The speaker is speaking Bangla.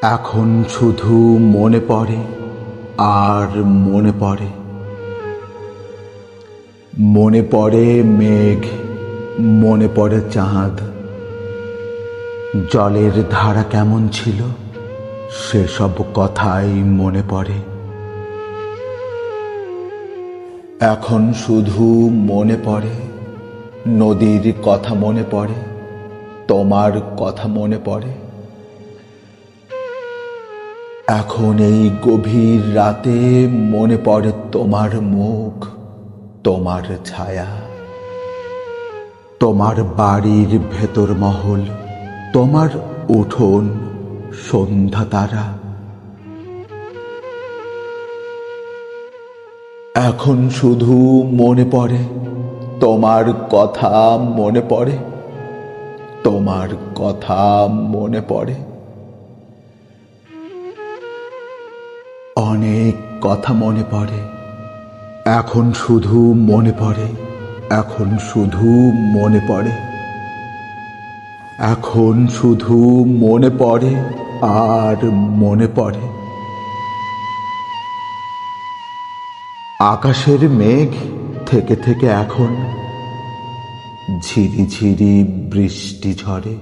এখন শুধু মনে পড়ে আর মনে পড়ে, মনে পড়ে মেঘ, মনে পড়ে চাঁদ। জলের ধারা কেমন ছিল সেসব কথাই মনে পড়ে। এখন শুধু মনে পড়ে নদীর কথা, মনে পড়ে তোমার কথা, মনে পড়ে। এখন এই গভীর রাতে মনে পড়ে তোমার মুখ, তোমার ছায়া, তোমার বাড়ির ভেতর মহল, তোমার উঠোন, সন্ধ্যা তারা। এখন শুধু মনে পড়ে তোমার কথা, মনে পড়ে তোমার কথা, মনে পড়ে। অনেক কথা মনে পড়ে, এখন শুধু মনে পড়ে, এখন শুধু মনে পড়ে, এখন শুধু মনে পড়ে আর মনে পড়ে। আকাশের মেঘ থেকে থেকে এখন ঝিরি ঝিরি বৃষ্টি ঝরে।